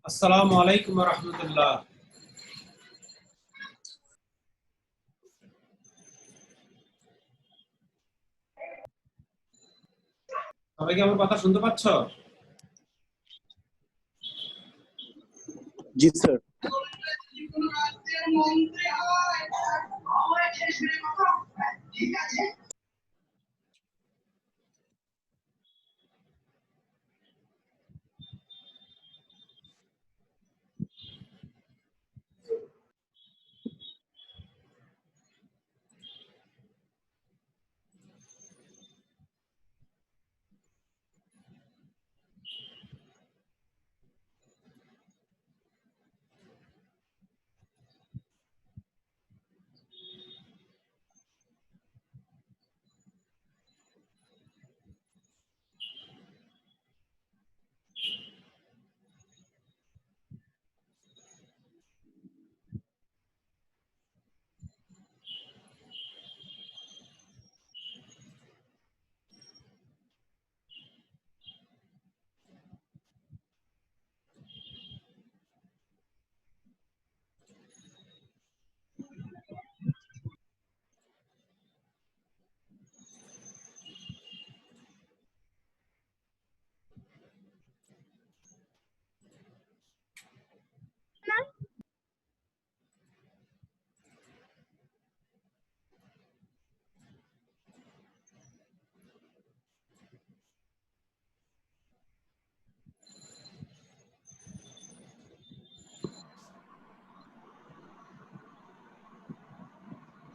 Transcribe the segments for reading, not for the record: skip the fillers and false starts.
আসসালামু আলাইকুম ওয়া রাহমাতুল্লাহ। সবাই কি আমার কথা শুনতে পাচ্ছ? জি স্যার।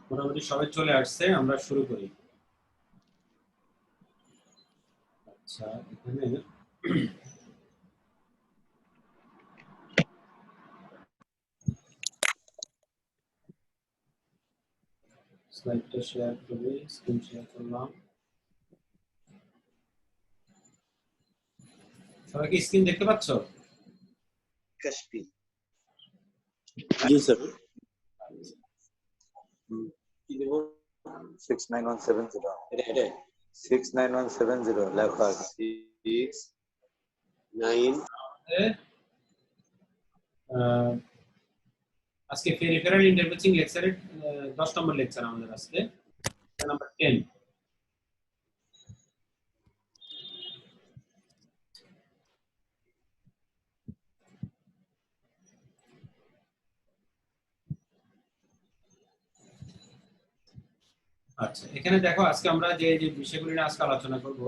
মোটামুটি সবাই চলে আসছে, আমরা শুরু করি। আচ্ছা, এখানে স্লাইডটা শেয়ার করে স্ক্রিন শেয়ার করলাম। সবাই কি স্ক্রিন দেখতে পাচ্ছ? জি স্যার। 69170 এটা 69170 লেখা 69 আজকে পেরিফেরাল ইন্টারফেসিং লেকচারের 10 নম্বর লেকচার আমাদের আজকে, নাম্বার 10। আচ্ছা, এখানে দেখো আজকে আমরা যে যে বিষয়গুলো নিয়ে আজকে আলোচনা করব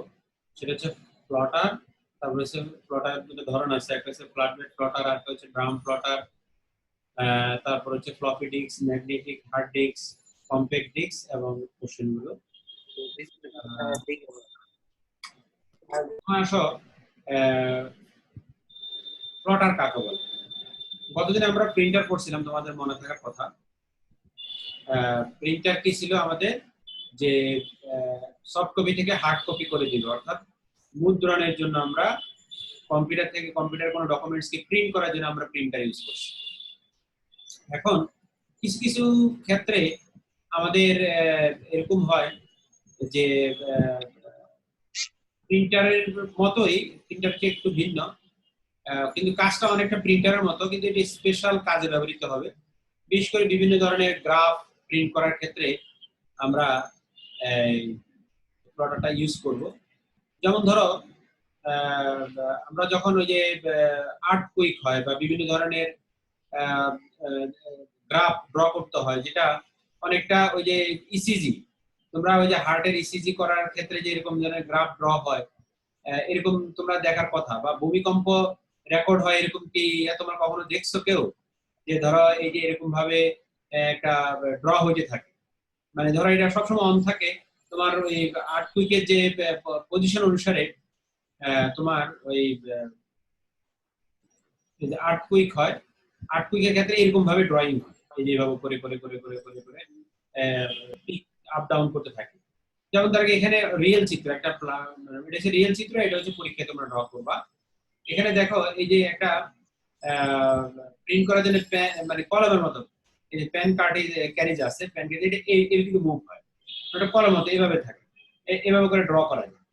সেটা হচ্ছে প্লটার। তারপরে হচ্ছে প্লটার দুটো ধরন আছে, একটা হচ্ছে ফ্ল্যাট বেড প্লটার আর একটা হচ্ছে ড্রাম প্লটার। তারপর হচ্ছে floppy disk, magnetic, hard disk, compact disk এবং কোশ্চেনগুলো। আসো, প্লটার কাকে বলে? গতদিন আমরা প্রিন্টার পড়ছিলাম, তোমাদের মনে থাকার কথা। প্রিন্টার কি ছিল আমাদের, যে সফট কপি থেকে হার্ড কপি করে দিল, অর্থাৎ মুদ্রণের জন্য আমরা কম্পিউটার থেকে কম্পিউটার কোনো ডকুমেন্টস কে প্রিন্ট করার জন্য আমরা প্রিন্টার ইউজ করছি। এখন কিছু কিছু ক্ষেত্রে আমাদের এরকম হয় যে প্রিন্টারের মতোই, প্রিন্টার থেকে একটু ভিন্ন, কিন্তু কাজটা অনেকটা প্রিন্টারের মতো, কিন্তু এটি স্পেশাল কাজে ব্যবহৃত হবে। বিশেষ করে বিভিন্ন ধরনের গ্রাফ প্রিন্ট করার ক্ষেত্রে আমরা প্লটারটা ইউজ করব। যেমন ধরো আমরা যখন ওই যে আর্ট কুইক হয় বা বিভিন্ন ধরনের গ্রাফ ড্র করতে হয়, যেটা অনেকটা ওই যে ইসিজি, তোমরা ওই যে হার্টের ইসিজি করার ক্ষেত্রে যে এরকম ধরনের গ্রাফ ড্র হয়, এরকম তোমরা দেখার কথা। বা ভূমিকম্প রেকর্ড হয়, এরকম কি তোমরা কখনো দেখছো কেউ? যে ধরো এই যে এরকম ভাবে একটা ড্র হইতে থাকে, মানে ধরো এটা সবসময় অন থাকে, তোমার ওই আর্ট কুইকের যে পজিশন অনুসারে তোমার ওই আর্ট কুইক হয়, আর্ট কুইকের ক্ষেত্রে এরকম ভাবে ড্রয়িং হয়, এই যে এইভাবে করে করে করে করে করে করে আপ ডাউন করতে থাকে। যেমন তার এখানে রিয়েল চিত্র একটা, এটা হচ্ছে রিয়েল চিত্র, এটা হচ্ছে পরীক্ষায় তোমরা ড্র করবা। এখানে দেখো এই যে একটা প্রিন্ট করার জন্য মানে কলমের মতো এই যে প্যান কার্ড ক্যারিজ আছে, প্যান কার্ড এটা এইদিকে মুভ হয়, ওটা কলমের মতো এইভাবে থাকে, এইভাবে করে ড্র করা যায়।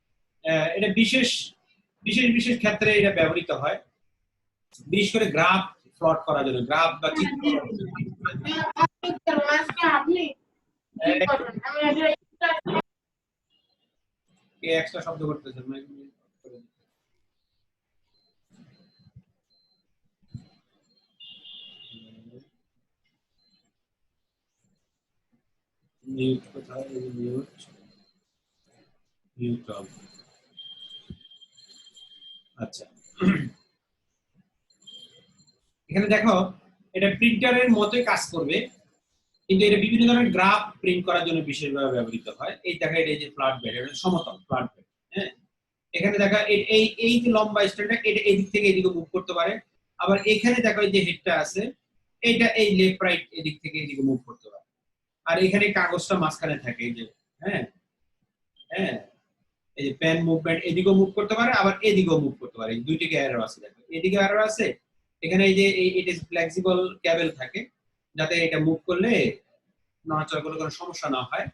এটা বিশেষ বিশেষ বিশেষ ক্ষেত্রে এটা ব্যবহৃত হয়। বিশেষ করে গ্রাফ প্লট করার জন্য, গ্রাফ বা চিত্র এক্সট্রা শব্দ করতেছে মিউট কোথায়, মিউট মিউট অফ। আচ্ছা, এখানে দেখো এটা প্রিন্টারের মতোই কাজ করবে, কিন্তু এটা বিভিন্ন ধরনের গ্রাফ প্রিন্ট করার জন্য বিশেষভাবে ব্যবহৃত হয়। এই দেখা, এটা যে ফ্ল্যাট বেড, এটা সমতল ফ্ল্যাট বেড। হ্যাঁ, এখানে দেখা এই যে লম্বা স্ট্যান্ডটা, এটা এদিক থেকে এদিকে মুভ করতে পারে। আবার এখানে দেখো এই যে হেডটা আছে, এইটা এই লেফট রাইট এদিক থেকে এদিকে মুভ করতে পারে। আর এখানে কাগজটা মাঝখানে থাকে, এই যে হ্যাঁ হ্যাঁ এই যে পেন মুভমেন্ট, এদিকেও মুভ করতে পারে আবার এদিকেও মুভ করতে পারে। এই দুইটিকে অ্যারো আছে, দেখো এদিকে অ্যারো আছে, এখানে এই যে ইট ইজ ফ্লেক্সিবল কেবল থাকে, যাতে এটা মুভ করলে নড়াচড়া করলে কোনো সমস্যা না হয়।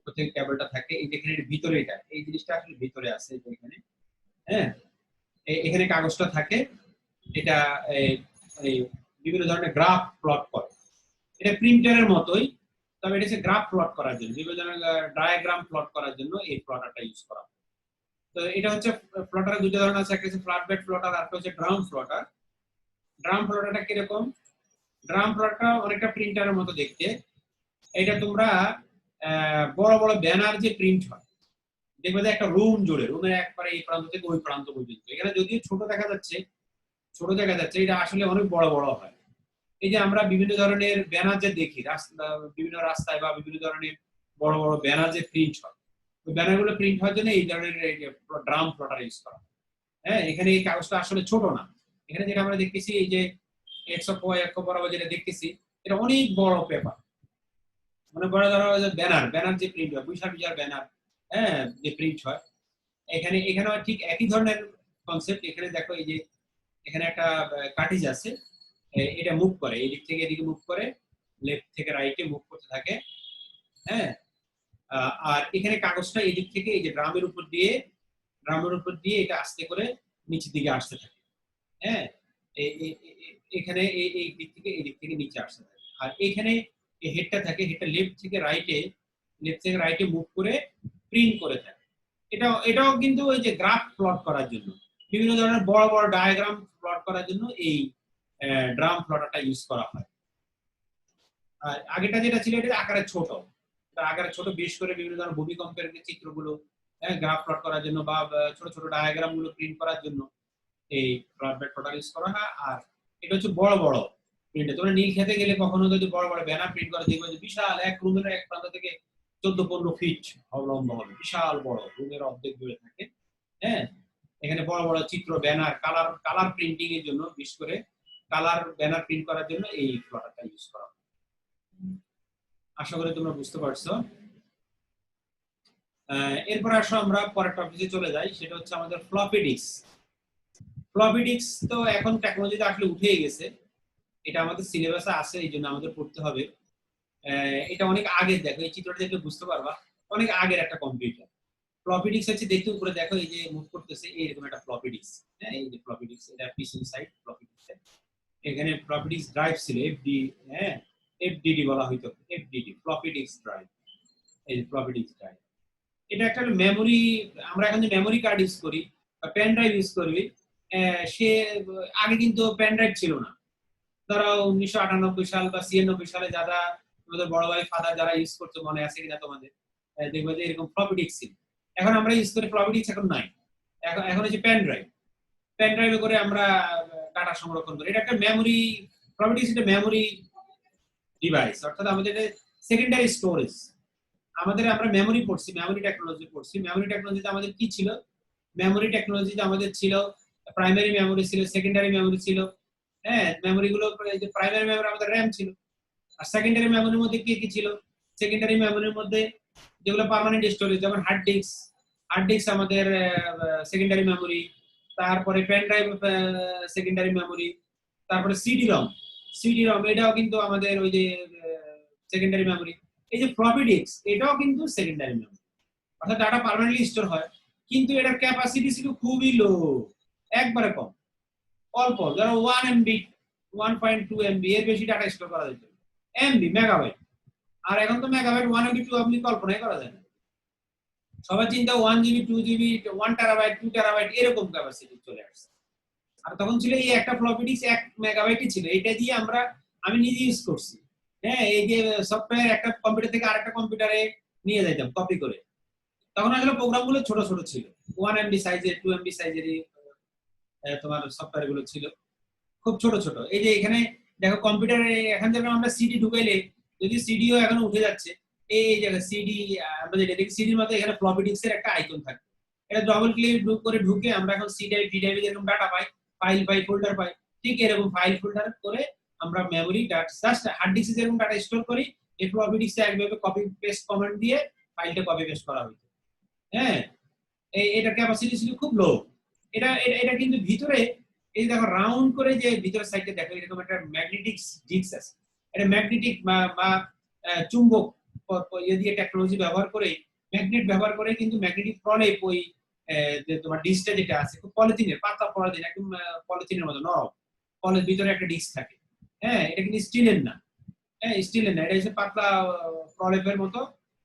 প্রত্যেক কেবলটা থাকে এই যে এখানে ভিতরে, এটা এই জিনিসটা আসলে ভিতরে আছে এখানে। হ্যাঁ, এখানে কাগজটা থাকে, এটা এই বিভিন্ন ধরনের গ্রাফ প্লট করে। এটা প্রিন্টারের মতোই, তবে এটা হচ্ছে গ্রাফ প্লট করার জন্য, বিভিন্ন ধরনের ডায়াগ্রাম প্লট করার জন্য এই প্লটারটা ইউজ করা হয়। তো এটা হচ্ছে প্লটার দুটো ধরনের আছে, একটা হচ্ছে ফ্ল্যাট বেড প্লটার আর একটা হচ্ছে ড্রাম প্লটার। ড্রাম প্লটারটা কিরকম? ড্রাম প্লটারটা অনেকটা প্রিন্টারের মতো দেখতে। এটা তোমরা বড় বড় ব্যানার যে প্রিন্ট হয়, দেখবে যে একটা রুম জুড়ে, রুমের একবারে এই প্রান্ত থেকে ওই প্রান্ত পর্যন্ত, এখানে যদিও ছোট দেখা যাচ্ছে, এটা আসলে অনেক বড় বড় হয়। এই যে আমরা বিভিন্ন ধরনের ব্যানার যে দেখি বিভিন্ন রাস্তায় বা বিভিন্ন ধরনের বড় বড় ব্যানার যে প্রিন্ট হয়, ওই ব্যানারগুলো প্রিন্ট হওয়ার জন্য এই ধরনের ড্রাম প্লটার ইউজ করা। হ্যাঁ, এখানে এই কাগজটা আসলে ছোট না, এখানে যেটা আমরা দেখতেছি এই যে এক্স বরাবর যেটা দেখতেছি, এটা অনেক বড় পেপার, মানে বড় ধরো ব্যানার যে প্রিন্ট হয়, বিশাল বিশাল ব্যানার, হ্যাঁ, যে প্রিন্ট হয়। এখানে ঠিক একই ধরনের কনসেপ্ট। এখানে দেখো এই যে এখানে একটা কার্টিজ আছে, এটা মুভ করে, এই দিক থেকে এদিকে মুভ করে, লেফট থেকে রাইটে মুভ করতে থাকে। হ্যাঁ, আর এখানে কাগজটা এই দিক থেকে এই যে ড্রামের উপর দিয়ে এটা আস্তে করে নিচের দিকে আসতে থাকে। হ্যাঁ, এখানে এই দিক থেকে নিচে আসতে থাকে। আর এখানে এই হেডটা থাকে, হেডটা লেফট থেকে রাইটে মুভ করে প্রিন্ট করে থাকে। এটাও কিন্তু ওই যে গ্রাফ প্লট করার জন্য, বিভিন্ন ধরনের বড় বড় ডায়াগ্রাম প্লট করার জন্য এই ড্রাম প্লটারটা ইউজ করা হয়। আর আগেটা যেটা ছিল এটা আকারে ছোট, বিশেষ করে বিভিন্ন ধরনের ভূমিকম্পের যে চিত্রগুলো গ্রাফ প্লট করার জন্য বা ছোট ছোট ডায়াগ্রাম গুলো প্রিন্ট করার জন্য এই ফ্ল্যাট বেড প্লটার ইউজ করা হয়। আর এটা হচ্ছে বড় বড় প্রিন্ট। তোমরা নীল খেতে গেলে কখনো যদি বড় বড় ব্যানার প্রিন্ট করে দেখবে যে বিশাল এক রুমের এক প্রান্ত থেকে 14-15 ফিট লম্বা হবে, বিশাল বড়, রুমের অর্ধেক জুড়ে থাকে। হ্যাঁ, এখানে বড় বড় চিত্র, ব্যানার, কালার প্রিন্টিং এর জন্য, বিশেষ করে কালার ব্যানার প্রিন্ট করার জন্য এই প্লটারটা ইউজ করা হয়। আশা করি তোমরা বুঝতে পারছো। এরপর আসো আমরা পরের টপিকে চলে যাই, সেটা হচ্ছে আমাদের ফ্লপি ডিস্ক। ফ্লপি ডিস্ক তো এখন টেকনোলজিতে আসলে উঠেই গেছে, এটা আমাদের সিলেবাসে আছে, এই জন্য আমাদের পড়তে হবে। এটা অনেক আগে, দেখো এই চিত্রটা দেখলে বুঝতে পারবা, অনেক আগের একটা কম্পিউটার। ফ্লপি ডিস্ক হচ্ছে, দেখতে উপরে দেখো এই যে মুভ করতেছে, এইরকম একটা ফ্লপি ডিস্ক। হ্যাঁ, এই যে ফ্লপি ডিস্ক, এটা পিছন সাইড ফ্লপি ডিস্ক। এখানে ফ্লপি ডিস্ক ড্রাইভ ছিল, এফডিডি বলা হইতো, এফডিডি ফ্লপি ডিস্ক ড্রাইভ। এই যে ফ্লপি ডিস্ক ড্রাইভ, এটা একটা মেমোরি। আমরা এখন যে মেমোরি কার্ড ইউজ করি বা পেন ড্রাইভ ইউজ করি, সে আগে কিন্তু পেন ড্রাইভ ছিল না। ধরো 1998 সাল বা 96 সালে যারা তোমাদের বড় ভাই ফাদার যারা ইউজ করতো, মনে আছে কিনা তোমাদের, দেখবে যে এরকম ফ্লপি ডিস্ক ছিল। এখন আমরা ইউজ করি ফ্লপি ডিস্ক, এখন নাই, এখন হচ্ছে পেন ড্রাইভে করে আমরা ডাটা সংরক্ষণ করি। এটা একটা মেমোরি, ফ্লপি ডিস্ক একটা মেমোরি ডিভাইস, অর্থাৎ আমাদের সেকেন্ডারি স্টোরেজ। আমরা মেমোরি পড়ছি, মেমোরি টেকনোলজিতে আমাদের কি ছিল? মেমোরি টেকনোলজিতে আমাদের ছিল প্রাইমারি মেমোরি ছিল, সেকেন্ডারি মেমোরি ছিল। হ্যাঁ, মেমোরি গুলো, যে প্রাইমারি মেমোরি আমাদের র‍্যাম ছিল, আর সেকেন্ডারি মেমোরির মধ্যে কি ছিল? সেকেন্ডারি মেমোরির মধ্যে যেগুলো পার্মানেন্ট স্টোরেজ, যেমন হার্ড ডিস্ক আমাদের সেকেন্ডারি মেমোরি, তারপরে পেন ড্রাইভ সেকেন্ডারি মেমোরি, তারপরে সিডি রম, এটাও কিন্তু আমাদের ওই যে সেকেন্ডারি মেমোরি। এই যে ফ্লপি ডিস্ক, এটাও কিন্তু সেকেন্ডারি মেমোরি, অর্থাৎ ডাটা পার্মানেন্টলি স্টোর হয়, কিন্তু এটার ক্যাপাসিটি ছিল খুবই লো, একবারে কম, অল্প, ধরো 1 এমবি 1.2 এমবি এর বেশি ডাটা স্টোর করা যেত, এমবি মেগাবাইট। আর এখন তো মেগাবাইট 1 এমবি 2 এমবি কল্পনাই করা যায় না। সবার চিন্তা 1 জিবি 2 জিবি 1 টেরাবাইট 2 টেরাবাইট এরকম ক্যাপাসিটি চলে আসছে। আর তখন ছিল এই একটা ফ্লপি ডিস্ক 1 মেগাবাইটই ছিল, এটা দিয়ে আমি নিজে ইউজ করছি। হ্যাঁ, এই যে সফটওয়্যার একটা কম্পিউটার থেকে আরেকটা কম্পিউটারে নিয়ে যাইতাম কপি করে। তখন আসলে প্রোগ্রামগুলো ছোট ছোট ছিল, 1 এমবি সাইজের 2 এমবি সাইজেরই তোমার সফটওয়্যার গুলো ছিল, খুব ছোট ছোট। এই যে এখানে দেখো কম্পিউটারে এখন যেমন আমরা সিডি ঢুকাইলে যদি সিডিও এখন উঠে যাচ্ছে, এই জায়গায় সিডি আমরা যেটা দেখি সিডির মতো এখানে ফ্লপি ডিস্কের একটা আইকন থাকে, এটা ডবল ক্লিক করে ঢুকে আমরা এখন সি ড্রাইভ ডি ড্রাইভে যেরকম ডাটা পাই, ফাইল পাই ফোল্ডার পাই, ঠিক এরকম ফাইল ফোল্ডার করে আমরা মেমরি জাস্ট হার্ড ডিস্কে যেরকম ডাটা স্টোর করি, এই ফ্লপি ডিস্কে একভাবে কপি পেস্ট কমান্ড দিয়ে ফাইলটা কপি পেস্ট করা হইতো। হ্যাঁ, এটা ক্যাপাসিটি ছিল খুব লো। এটা এটা কিন্তু ভিতরে এই দেখো রাউন্ড করে যে ভিতরের সাইডে দেখো এরকম একটা ম্যাগনেটিক ডিস্ক আছে, এটা ম্যাগনেটিক বা চুম্বক ইয়ে দিয়ে টেকনোলজি ব্যবহার করে, ম্যাগনেট ব্যবহার করে কিন্তু ম্যাগনেটিক প্রলেপ ওই যে তোমার ডিস্কটা যেটা আছে খুব পলিথিনের পাতলা পলিথিন, একদম পলিথিনের মতো নরম, পলির ভিতরে একটা ডিস্ক থাকে। হ্যাঁ, এটা কিন্তু স্টিলের না, হ্যাঁ স্টিলের না, এটা হচ্ছে পাতলা প্রলেপের মতো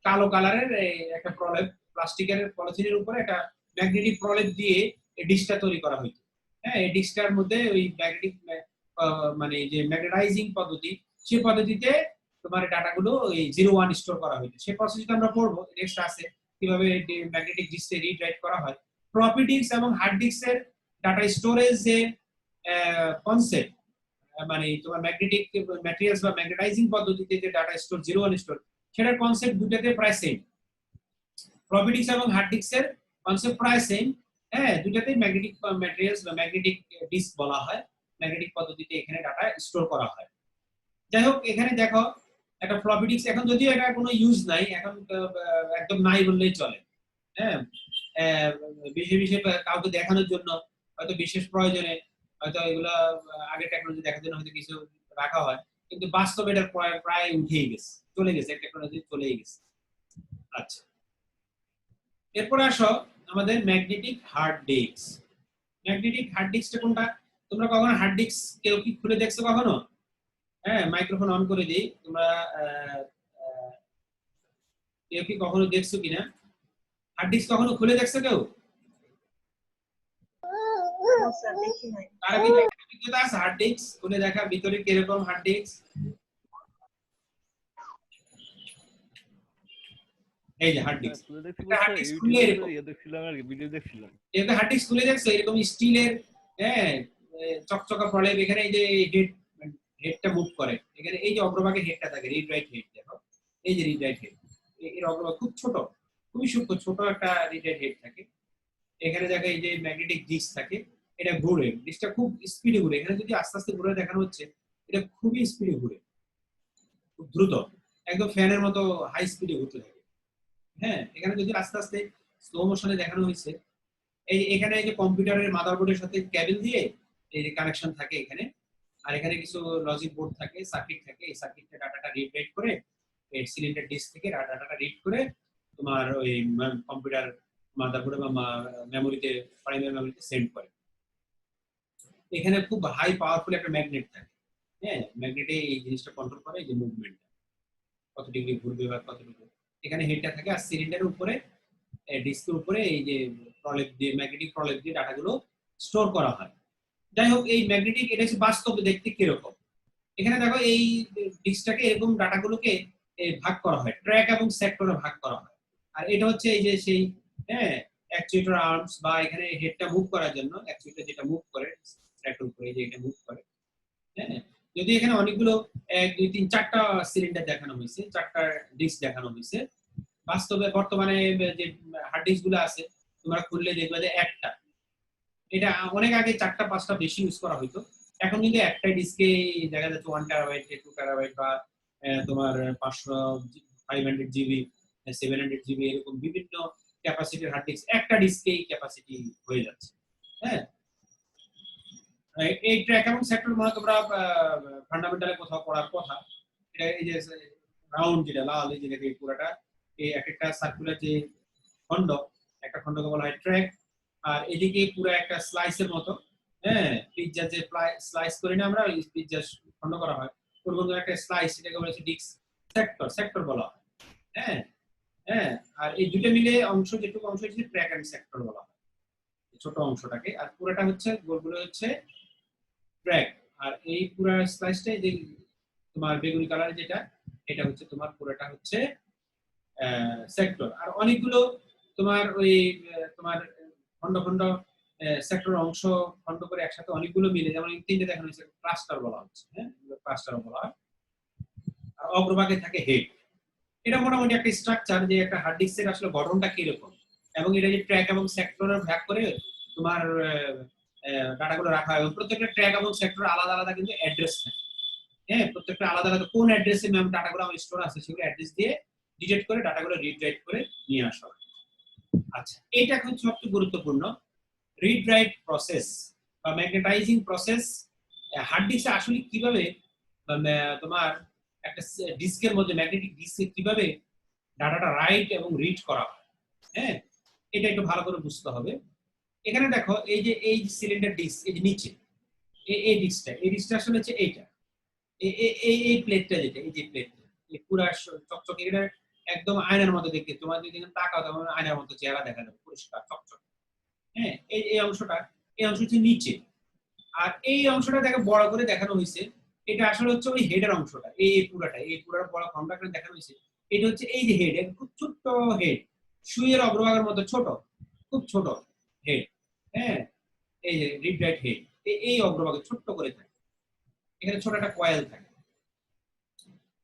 কালো কালারের একটা প্রলেপ, প্লাস্টিকের পলিথিনের উপরে একটা ম্যাগনেটিক প্রলেপ দিয়ে এই ডিস্কটা তৈরি করা হইতো। হ্যাঁ, এই ডিস্কটার মধ্যে ওই ম্যাগনেটিক মানে যে ম্যাগনেটাইজিং পদ্ধতি, সেই পদ্ধতিতে তোমার ডাটাগুলো এই 01 স্টোর করা হইতো। সেই প্রসেসটা আমরা পড়বো, নেক্সট আছে কিভাবে ম্যাগনেটিক ডিস্কে রিড রাইট করা হয়। ফ্লপি ডিস্ক এবং হার্ড ডিস্কের ডাটা স্টোরেজ যে কনসেপ্ট, মানে তোমার ম্যাগনেটিক ম্যাটেরিয়ালস বা ম্যাগনেটাইজিং পদ্ধতিতে যে ডাটা স্টোর 01 স্টোর, সেটার কনসেপ্ট দুটাতে প্রায় সেম। ফ্লপি ডিস্ক এবং হার্ড ডিস্কের কনসেপ্ট প্রায় সেম। হ্যাঁ, দুটাতেই ম্যাগনেটিক ম্যাটেরিয়ালস বা ম্যাগনেটিক ডিস্ক বলা হয়, ম্যাগনেটিক পদ্ধতিতে এখানে ডাটা স্টোর করা হয়। যাই হোক, এখানে দেখো একটা ফ্লপি ডিস্ক, এখন যদিও এটা কোনো ইউজ নাই, এখন একদম নাই বললেই চলে। হ্যাঁ, বিশেষ বিশেষ কাউকে দেখানোর জন্য হয়তো বিশেষ প্রয়োজনে হয়তো এগুলা আগে টেকনোলজি দেখার জন্য হয়তো কিছু রাখা হয়, কিন্তু বাস্তবে এটা প্রায় উঠেই গেছে, চলে গেছে, টেকনোলজি চলেই গেছে। আচ্ছা, এরপরে আসো আমাদের magnetic hard disk. Magnetic hard ডিস্কটা কোনটা? তোমরা কখনো হার্ড ডিস্ক কেউ কি খুলে দেখছো কখনো? হ্যাঁ, মাইক্রোফোন অন করে দিই, তোমরা কেউ কি কখনো দেখছো কিনা হার্ড ডিস্ক? কখনো খুলে দেখছো কেউ? কারা কি অভিজ্ঞতা আছে হার্ড ডিস্ক খুলে দেখা, ভিতরে কিরকম হার্ড ডিস্ক? এই যে হার্ড ডিস্ক, একটা হার্ড ডিস্ক খুলে এরকম দেখছিলাম আর ভিডিও দেখছিলাম, এটা হার্ড ডিস্ক খুলে দেখছো এরকম স্টিলের, হ্যাঁ চকচকা প্রলেপ, এখানে এই যে হেডটা মুভ করে, এখানে এই যে অগ্রভাগে হেডটা থাকে, রিড রাইট হেড, দেখো এই যে রিড রাইট হেড, এর অগ্রভাগ খুব ছোট, খুবই সূক্ষ্ম ছোট একটা রিড রাইট হেড থাকে। এখানে দেখো এই যে ম্যাগনেটিক ডিস্ক থাকে, এটা ঘুরে, ডিস্কটা খুব স্পিডে ঘুরে, এখানে যদি আস্তে আস্তে ঘুরে দেখানো হচ্ছে, এটা খুবই স্পিডে ঘুরে, খুব দ্রুত, একদম ফ্যানের মতো হাই স্পিডে ঘুরতে থাকে। হ্যাঁ, এখানে যদি আস্তে আস্তে স্লো মোশনে দেখানো হয়েছে, এই এখানে এই যে কম্পিউটারের মাদারবোর্ডের সাথে কেবল দিয়ে এই যে কানেকশন থাকে এখানে, আর এখানে কিছু লজিক বোর্ড থাকে, সার্কিট থাকে, এই সার্কিটে ডাটাটা রিড রাইট করে এই সিলিন্ডার ডিস্ক থেকে ডাটাটা রিড করে তোমার ওই কম্পিউটার মাদারবোর্ডে বা মেমোরিতে, প্রাইমারি মেমোরিতে সেন্ড করে। এখানে খুব হাই পাওয়ারফুল একটা ম্যাগনেট থাকে। হ্যাঁ, ম্যাগনেটে এই জিনিসটা কন্ট্রোল করে, এই যে মুভমেন্টটা কত ডিগ্রি ঘুরবে বা কতটুকু, এখানে হেডটা থাকে, আর সিলিন্ডারের উপরে ডিস্কের উপরে এই যে প্রলেপ দিয়ে, ম্যাগনেটিক প্রলেপ দিয়ে ডাটাগুলো স্টোর করা হয়। যাই হোক, এই ম্যাগনেটিক এটা হচ্ছে বাস্তবে দেখতে কিরকম। এখানে দেখো এই ডিস্কটাকে এরকম ডাটাগুলোকে ভাগ করা হয়, ট্র্যাক এবং সেক্টরে ভাগ করা হয়। আর এটা হচ্ছে এই যে সেই হ্যাঁ অ্যাকচুয়েটর আর্মস, বা এখানে হেডটা মুভ করার জন্য অ্যাকচুয়েটর যেটা মুভ করে ট্র্যাকের উপরে, এই যে এটা মুভ করে। হ্যাঁ, যদি এখানে অনেকগুলো 1 2 3 4টা সিলিন্ডার দেখানো হয়েছে, 4টা ডিস্ক দেখানো হয়েছে, বাস্তবে বর্তমানে যে হার্ড ডিস্ক গুলো আছে তোমরা খুললে দেখবে যে একটা, এটা অনেক আগে 4টা 5টা বেশি ইউজ করা হতো, এখন কিন্তু একটাই ডিস্কে দেখা যাচ্ছে 1 টেরাবাইট 2 টেরাবাইট বা তোমার 500 500 জিবি 700 জিবি এরকম বিভিন্ন ক্যাপাসিটির হার্ড ডিস্ক একটা ডিস্কেই ক্যাপাসিটি হয়ে যাচ্ছে। হ্যাঁ, এই ট্র্যাক এবং সেক্টর মনে তোমরা ফান্ডামেন্টালে কোথাও পড়ার কথা। এই যে রাউন্ড যেটা লাল, এই যে পুরোটা এই একটা সার্কুলার যে খন্ড, একটা খন্ডকে বলা হয় ট্র্যাক, আর এদিকে পুরো একটা স্লাইসের মতো হ্যাঁ, পিৎজা যে স্লাইস করি না আমরা, ওই পিৎজা খন্ড করা হয়, ওরকম একটা স্লাইস, এটাকে বলা হচ্ছে ডিস্ক সেক্টর, সেক্টর বলা হয়। হ্যাঁ হ্যাঁ, আর এই দুটো মিলে অংশ, যেটুকু অংশ হচ্ছে ট্র্যাক এন্ড সেক্টর বলা হয়, ছোট অংশটাকে। আর পুরোটা হচ্ছে গোলগুলো হচ্ছে ট্র্যাক। আর এই পুরো স্লাইসটা যে তোমার বেগুনি কালার যেটা, এটা হচ্ছে তোমার পুরোটা হচ্ছে সেক্টর। আর অনেকগুলো তোমার ওই তোমার খন্ড খন্ড সেক্টর অংশ খন্ড করে একসাথে অনেকগুলো মিলে, যেমন তিনটে দেখানো হয়েছে, ক্লাস্টার বলা হচ্ছে। হ্যাঁ, ক্লাস্টার বলা হয়। আর অগ্রভাগে থাকে হেড। এটা মোটামুটি একটা স্ট্রাকচার, যে একটা হার্ড ডিস্কের আসলে গঠনটা কিরকম, এবং এটা যে ট্র্যাক এবং সেক্টরে ভাগ করে তোমার ডাটাগুলো রাখা হয়। এবং প্রত্যেকটা ট্র্যাক এবং সেক্টর আলাদা আলাদা কিন্তু অ্যাড্রেস থাকে। হ্যাঁ, প্রত্যেকটা আলাদা আলাদা কোন অ্যাড্রেসে ডাটাগুলো আমার স্টোর আছে, সেগুলো অ্যাড্রেস দিয়ে ডিটেক্ট করে ডাটাগুলো রিড রাইট করে নিয়ে আসা হয়। আচ্ছা, এটা এখন সবচেয়ে গুরুত্বপূর্ণ, রিড রাইট প্রসেস বা ম্যাগনেটাইজিং প্রসেস। হার্ড ডিস্কে আসলে কিভাবে তোমার একটা ডিস্কের মধ্যে, ম্যাগনেটিক ডিস্কে কিভাবে ডাটাটা রাইট এবং রিড করা হয়। হ্যাঁ, এটা একটু ভালো করে বুঝতে হবে। এখানে দেখো, এই যে এই সিলিন্ডার ডিস্ক, এই যে নিচে এই ডিস্কটা আসলে হচ্ছে এইটা, এই প্লেটটা, যেটা এই যে প্লেটটা, এই পুরো চকচকে, এটা একদম আয়নার মতো দেখতে, তোমার যদি তাকাও তখন আয়নার মতো চেহারা দেখা যাবে, পরিষ্কার চকচক। হ্যাঁ, এই অংশটা, এই অংশ হচ্ছে নিচে। আর এই অংশটা দেখো বড় করে দেখানো হয়েছে, এটা আসলে হচ্ছে ওই হেডের অংশটা, এই পুরাটা, এই পুরো বড় খন্ডটা করে দেখানো হয়েছে। এটা হচ্ছে এই যে হেড, খুব ছোট্ট হেড, সুইয়ের অগ্রভাগের মতো ছোট, খুব ছোট হেড। হ্যাঁ, এই যে রিড রাইট হেড, এই অগ্রভাগে ছোট্ট করে থাকে, এখানে ছোট একটা কয়েল থাকে।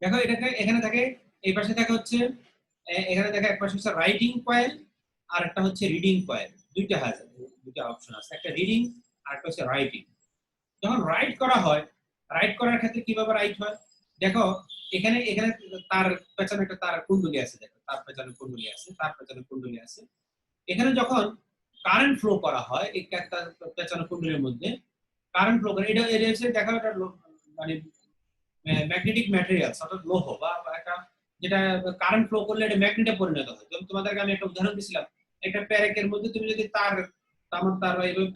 দেখো এটাকে এখানে থাকে, এই পাশে থাকে হচ্ছে, এখানে দেখো এক পাশে হচ্ছে রাইটিং কয়েল, আর একটা হচ্ছে রিডিং কয়েল। দুইটা আছে, দুইটা অপশন আছে, একটা রিডিং আর একটা হচ্ছে রাইটিং। যখন রাইট করা হয়, রাইট করার ক্ষেত্রে কিভাবে রাইট হয়, দেখো এখানে এখানে তার পেছনে একটা তার কুণ্ডলী আছে, দেখো তার পেছনে কুণ্ডলী আছে, তার পেছনে কুণ্ডলী আছে। এখানে যখন কারেন্ট ফ্লো করা হয়, এই পেছনে কুণ্ডলীর মধ্যে কারেন্ট ফ্লো করে, এটা হচ্ছে দেখো এটা মানে ম্যাগনেটিক ম্যাটেরিয়ালস, অর্থাৎ লৌহ বা একটা, যেটা কারেন্ট ফ্লো করলে এটা ম্যাগনেটে পরিণত হয়। যেমন তোমাদেরকে আমি একটা উদাহরণ দিছিলাম, একটা প্যারেকের মধ্যে তুমি যদি তার এইভাবে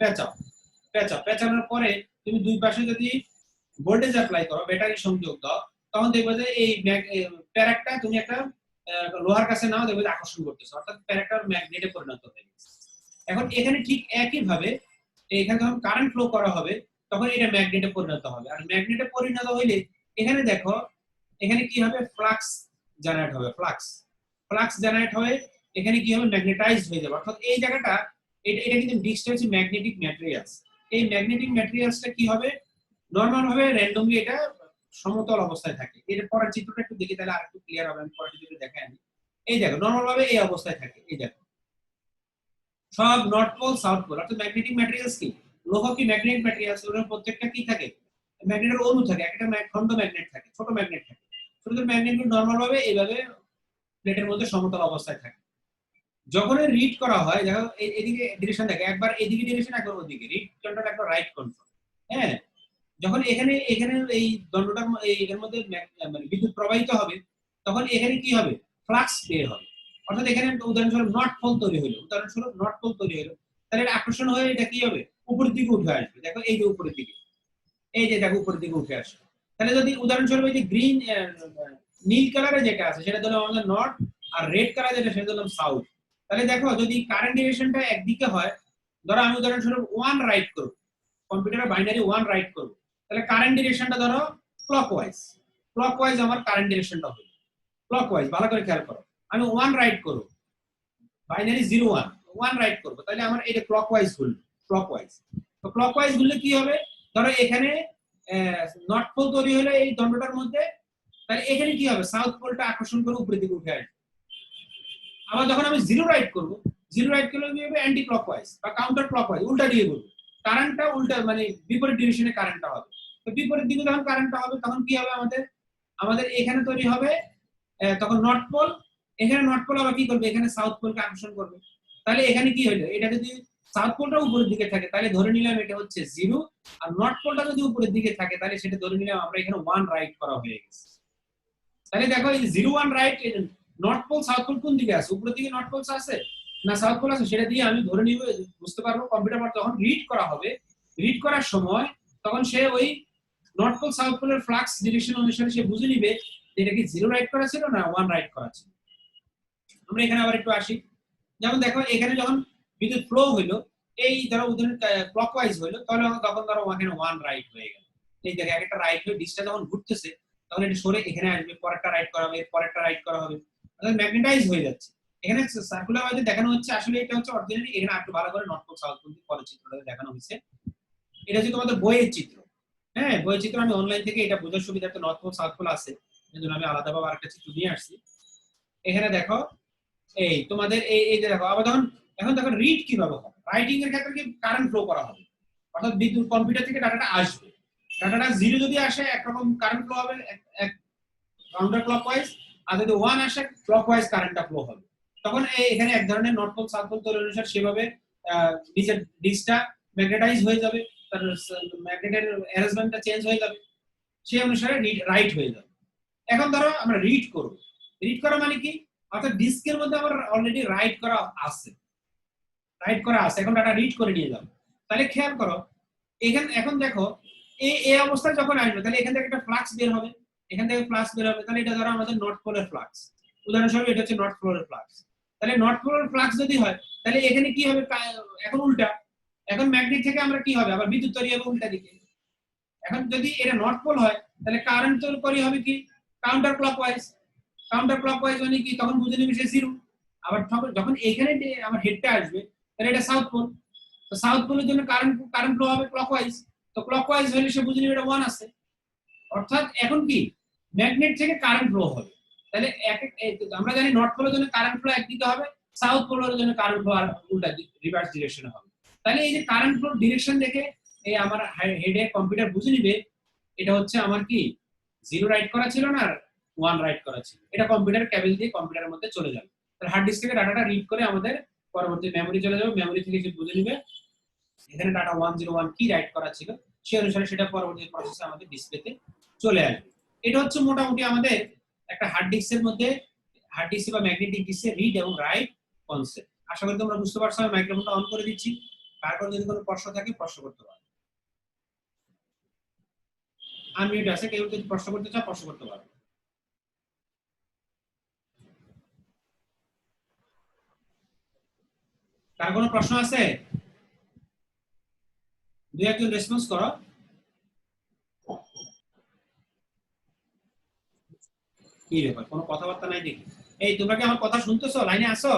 পেঁচানোর পরে তুমি দুই পাশে যদি ভোল্টেজ অ্যাপ্লাই করো, ব্যাটারি সংযোগ দাও, তখন দেখবে যে এই প্যারেকটা তুমি একটা লোহার কাছে নাও, দেখবে যে আকর্ষণ করতেছে, অর্থাৎ প্যারেকটা ম্যাগনেটে পরিণত হয়ে গেছে। এখন এখানে ঠিক একই ভাবে এখানে যখন কারেন্ট ফ্লো করা হবে, তখন এটা ম্যাগনেটে পরিণত হবে। আর ম্যাগনেটে পরিণত হইলে এখানে দেখো, এখানে কি হবে, ফ্লাক্স জেনারেট হবে, ফ্লাক্স জেনারেট হয়ে এখানে কি হবে, ম্যাগনেটাইজড হয়ে যাবে। অর্থাৎ এই জায়গাটা, এটা কিন্তু ডিস্কটা হচ্ছে ম্যাগনেটিক ম্যাটেরিয়ালস। এই ম্যাগনেটিক ম্যাটেরিয়ালসটা কি হবে, নরমাল ভাবে র্যান্ডমলি এটা সমতল অবস্থায় থাকে। এর পরের চিত্রটা একটু দেখি, তাহলে আরেকটু ক্লিয়ার হবে। আমি পরের চিত্রটা দেখাই আমি। এই দেখো, নরমাল ভাবে এই অবস্থায় থাকে। এই দেখো, সব নর্থ পোল সাউথ পোল, অর্থাৎ ম্যাগনেটিক ম্যাটেরিয়ালস কি, লৌহ কি ম্যাগনেটিক ম্যাটেরিয়ালস, ওর প্রত্যেকটা কি থাকে, ম্যাগনেটের অণু থাকে, একটা খন্ড ম্যাগনেট থাকে, ছোট ম্যাগনেট থাকে। ছোট ছোট ম্যাগনেটগুলো নরমাল ভাবে এইভাবে প্লেটের মধ্যে সমতল অবস্থায় থাকে। যখন রিড করা হয়, দেখো এদিকে ডিরেকশন থাকে, একবার এদিকে ডিরেকশন, একবার ওদিকে, রিড কন্ট্রোল, একবার রাইট কন্ট্রোল। হ্যাঁ, যখন এখানে এখানে এই দণ্ডটার এর মধ্যে মানে বিদ্যুৎ প্রবাহিত হবে, তখন এখানে কি হবে, ফ্লাক্স বের হবে। অর্থাৎ এখানে উদাহরণস্বরূপ নর্থ পোল তৈরি হলো, উদাহরণস্বরূপ নর্থ পোল তৈরি হলো, তাহলে এটা আকর্ষণ হয়ে এটা কি হবে, উপরের দিকে উঠে আসবে। দেখো এই যে উপরের দিকে, এই যে দেখো উপরের দিকে উঠে আসবে। তাহলে যদি উদাহরণস্বরূপ এই যে গ্রিন নীল কালারে যেটা আছে, সেটা হলো আমাদের নর্থ, আর রেড কালার যেটা, সেটা হলো সাউথ। তাহলে দেখো, যদি কারেন্ট ডিরেকশনটা একদিকে হয়, ধরো আমি উদাহরণস্বরূপ 1 রাইট করব, কম্পিউটারে বাইনারি 1 রাইট করব, তাহলে কারেন্ট ডিরেকশনটা ধরো ক্লকওয়াইজ আমার কারেন্ট ডিরেকশনটা হবে ক্লকওয়াইজ। ভালো করে খেয়াল করো, আমি 1 রাইট করব, বাইনারি 0 1 রাইট করব, তাহলে আমার এটা ক্লকওয়াইজ ঘুরবে, ক্লকওয়াইজ। তো ক্লকওয়াইজ ঘুরলে কি হবে, ধরো এখানে নর্থ পোল তৈরি হলো এই দণ্ডটার মধ্যে, তাহলে এখানে কি হবে, সাউথ পোলটা আকর্ষণ করে উপরের দিকে উঠে আসবে। আবার যখন আমি 0 রাইট করব, 0 রাইট করলে কি হবে, অ্যান্টি ক্লকওয়াইজ বা কাউন্টার ক্লকওয়াইজ, উল্টা দিকে ঘুরবে, কারেন্টটা উল্টা, মানে বিপরীত ডিরেকশনে কারেন্টটা হবে। তো বিপরীত দিকে যখন কারেন্টটা হবে, তখন কি হবে, আমাদের এখানে তৈরি হবে তখন নর্থ পোল, এখানে নর্থ পোল আবার কি করবে, এখানে সাউথ পোলকে আকর্ষণ করবে। তাহলে এখানে কি হলো, এটা যদি সাউথ পোলটা উপরের দিকে থাকে, তাহলে ধরে নিলাম এটা হচ্ছে 0, আর নর্থ পোলটা যদি উপরের দিকে থাকে, তাহলে সেটা ধরে নিলাম আমরা এখানে 1 রাইট করা হয়ে গেছে। তাহলে দেখো, এই 0 1 right, north pole south pole কোন দিকে আছে, উপরের দিকে নর্থ পোল আছে না সাউথ পোল আছে, সেটা দিয়ে আমি ধরে নিব, বুঝতে পারবো কম্পিউটার যখন রিড করা হবে, রিড করার সময় তখন সে ওই নর্থ পোল সাউথ পোলের ফ্লাক্স ডিরেকশন অনুসারে সে বুঝে নিবে যে এটা কি 0 রাইট করা ছিল না 1 রাইট করা ছিল। আমরা এখানে আবার একটু আসি, যেমন দেখো এখানে যখন বিদ্যুৎ ফ্লো হইলো, এই ধরো উদাহরণ ক্লকওয়াইজ হইলো, তাহলে তখন ধরো এখানে 1 রাইট হয়ে গেল। এই দেখো একটা রাইট হয়ে ডিসটা যখন ঘুরতেছে তখন এটা সরে এখানে আসবে, পরেরটা রাইট করা হবে, পরেরটা রাইট করা হবে, অর্থাৎ ম্যাগনেটাইজ হয়ে যাচ্ছে। এখানে সার্কুলার ওয়েতে দেখানো হচ্ছে, আসলে এটা হচ্ছে অরিজিনালি, এখানে একটু ভালো করে নর্থ পোল সাউথ পোল পরের চিত্রটা দেখানো হয়েছে। এটা হচ্ছে তোমাদের বইয়ের চিত্র, হ্যাঁ বইয়ের চিত্র। আমি অনলাইন থেকে এটা বোঝার সুবিধার্থে নর্থ পোল সাউথ পোল আছে, এজন্য আমি আলাদাভাবে আরেকটা চিত্র নিয়ে আসছি। এখানে দেখো এই তোমাদের এই যে দেখো আবার এখন দেখো রিড কিভাবে হবে। রাইটিং এর ক্ষেত্রে কি কারেন্ট ফ্লো করা হবে, অর্থাৎ বিদ্যুৎ কম্পিউটার থেকে ডাটাটা আসবে। ডাটাটা 0 যদি আসে একরকম কারেন্ট ফ্লো হবে এক কাউন্টার ক্লকওয়াইজ, আর যদি 1 আসে ক্লকওয়াইজ কারেন্টটা ফ্লো হবে। তখন এখানে এক ধরনের নর্থ পোল সাউথ পোল তৈরি অনুসারে সেভাবে নিচের ডিসটা ম্যাগনেটাইজ হয়ে যাবে, তার ম্যাগনেটের অ্যারেঞ্জমেন্টটা চেঞ্জ হয়ে যাবে, সেই অনুসারে রাইট হয়ে যাবে। এখন ধরো আমরা রিড করব, রিড করা মানে কি, অর্থাৎ ডিস্কের মধ্যে আমার অলরেডি রাইট করা আছে, এখন ডাটা রিড করে নিয়ে যাবো। তাহলে খেয়াল করো এখন দেখো এই অবস্থায় যখন আসবে তাহলে এখান থেকে একটা ফ্লাক্স বের হবে, এখান থেকে ফ্লাক্স বের হবে, তাহলে এটা ধরো আমাদের নর্থ পোলের ফ্লাক্স, উদাহরণস্বরূপ এটা হচ্ছে নর্থ পোলের ফ্লাক্স। তাহলে নর্থ পোলের ফ্লাক্স যদি হয় তাহলে এখানে কি হবে, এখন উল্টা, এখন ম্যাগনেট থেকে আমরা কি হবে আবার বিদ্যুৎ তৈরি হবে উল্টা দিকে। এখন যদি এটা নর্থ পোল হয় তাহলে কারেন্ট তৈরি হবে কি কাউন্টার ক্লকওয়াইজ, মানে কি তখন বুঝে নিবি সে 0। আবার যখন এখানে আমার হেডটা আসবে তাহলে এটা সাউথ পোল, তো সাউথ পোলের জন্য কারেন্ট ফ্লো হবে ক্লকওয়াইজ, তো ক্লকওয়াইজ হলে সে বুঝে নিবে এটা 1 আছে। অর্থাৎ এখন কি ম্যাগনেট থেকে কারেন্ট ফ্লো হবে, তাহলে আমরা জানি নর্থ পোলের জন্য কারেন্ট ফ্লো একদিকে হবে, সাউথ পোলের জন্য কারেন্ট ফ্লো আর উল্টা রিভার্স ডিরেকশনে হবে। তাহলে এই যে কারেন্ট ফ্লো ডিরেকশন দেখে এই আমার হেডে কম্পিউটার বুঝে নিবে এটা হচ্ছে আমার কি 0 রাইট করা ছিল না 1 রাইট করা ছিল। এটা কম্পিউটার কেবল দিয়ে কম্পিউটারের মধ্যে চলে যাবে, তাহলে হার্ড ডিস্ক থেকে ডাটাটা রিড করে আমাদের পরবর্তী মেমরি চলে যাবে, মেমরি থেকে সে বুঝে নিবে এখানে ডাটা 101 কি রাইট করা ছিল, সেই অনুসারে সেটা পরবর্তী প্রসেসে আমাদের ডিসপ্লেতে চলে আসবে। এটা হচ্ছে মোটামুটি আমাদের একটা হার্ড ডিস্কের মধ্যে, হার্ড ডিস্ক বা ম্যাগনেটিক ডিস্কে রিড এবং রাইট কনসেপ্ট। আশা করি তোমরা বুঝতে পারছো। আমি মাইক্রোফোনটা অন করে দিচ্ছি, তারপর যদি কোনো প্রশ্ন থাকে প্রশ্ন করতে পারো। আনমিউট আছে, কেউ যদি প্রশ্ন করতে চাও প্রশ্ন করতে পারো। কার কোনো প্রশ্ন আছে? দুই একজন রেসপন্স করো। কি ব্যাপার, কোনো কথাবার্তা নাই দেখি। এই তোমরা কি আমার কথা শুনতেছো? লাইনে আছো?